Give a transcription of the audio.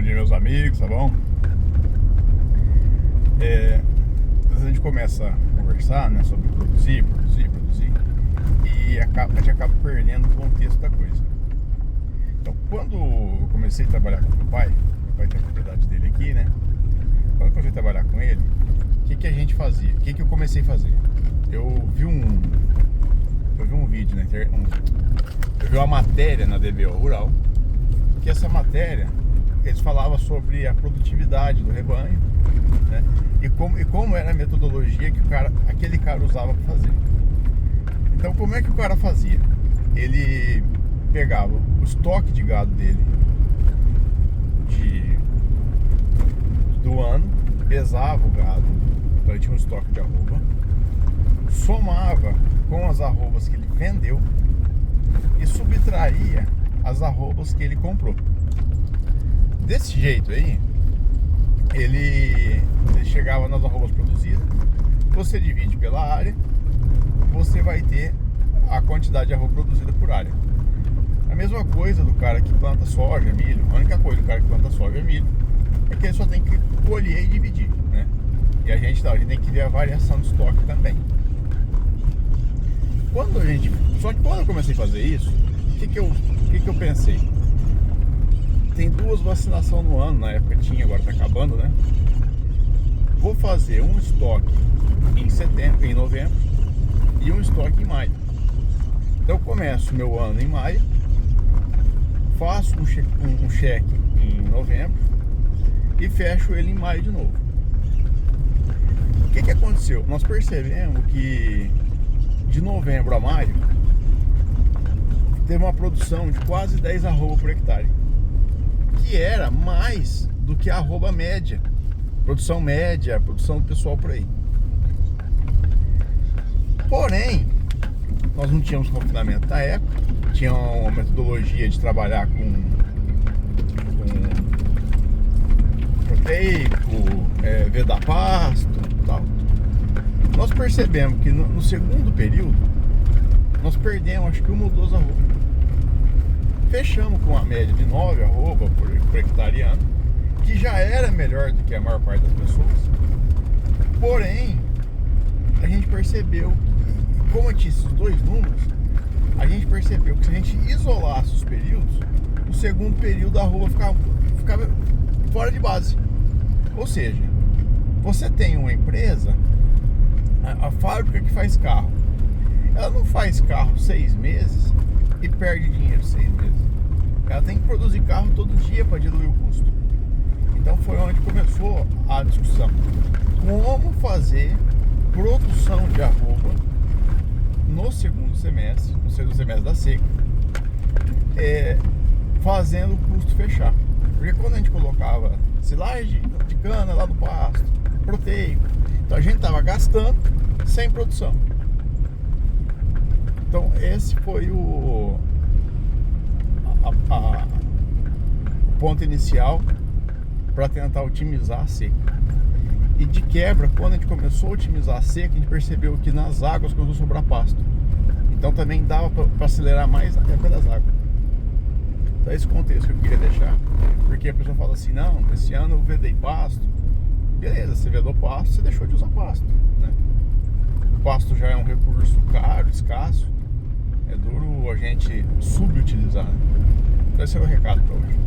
dia, meus amigos, tá bom? Às vezes a gente começa a conversar, né, sobre produzir, e a gente acaba perdendo o contexto da coisa. Então, quando eu comecei a trabalhar com meu pai tem a propriedade dele aqui, né? Quando eu comecei a trabalhar com ele, o que a gente fazia? O que eu comecei a fazer? Eu vi um vídeo na internet, eu vi uma matéria na DBO Rural, que essa matéria, eles falavam sobre a produtividade do rebanho, né? E como era a metodologia que aquele cara usava para fazer. Então, como é que o cara fazia? Ele pegava o estoque de gado dele do ano, pesava o gado, então ele tinha um estoque de arroba, somava com as arrobas que ele vendeu e subtraía as arrobas que ele comprou. Desse jeito aí, ele chegava nas arrobas produzidas, você divide pela área, você vai ter a quantidade de arroba produzida por área. A mesma coisa do cara que planta soja, milho. A única coisa do cara que planta soja e milho é que ele só tem que colher e dividir, né? E a gente tem que ver a variação do estoque também. Só que quando eu comecei a fazer isso, o que eu pensei? Tem 2 vacinações no ano, na época tinha, agora tá acabando, né? Vou fazer um estoque em novembro e um estoque em maio. Então eu começo meu ano em maio, faço um cheque em novembro e fecho ele em maio de novo. O que aconteceu? Nós percebemos que de novembro a maio teve uma produção de quase 10 arroba por hectare, que era mais do que a arroba média, produção média, produção do pessoal por aí. Porém, nós não tínhamos confinamento na época, tinha uma metodologia de trabalhar com proteico, vedar pasto e tal. Nós percebemos que no segundo período nós perdemos acho que 1 ou 2 arrobas. Fechamos com a média de 9 arroba por hectare ano, que já era melhor do que a maior parte das pessoas. Porém, a gente percebeu que, como tinha esses 2 números, a gente percebeu que se a gente isolasse os períodos, no segundo período a arroba ficava fora de base. Ou seja, você tem uma empresa, a fábrica que faz carro, ela não faz carro 6 meses e perde dinheiro 6 meses. Ela tem que produzir carro todo dia para diluir o custo. Então foi onde começou a discussão. Como fazer produção de arroba no segundo semestre da seca, fazendo o custo fechar. Porque quando a gente colocava silagem de cana lá no pasto, proteico, então a gente estava gastando sem produção. Então esse foi o ponto inicial para tentar otimizar a seca. E de quebra, quando a gente começou a otimizar a seca, a gente percebeu que nas águas começou a sobrar pasto. Então também dava para acelerar mais a quebra das águas. Então esse contexto que eu queria deixar, porque a pessoa fala assim, não, esse ano eu vedei pasto. Beleza, você vedou pasto, você deixou de usar pasto, né? O pasto já é um recurso caro, escasso, é duro a gente subutilizar, né? Então esse é o recado para hoje.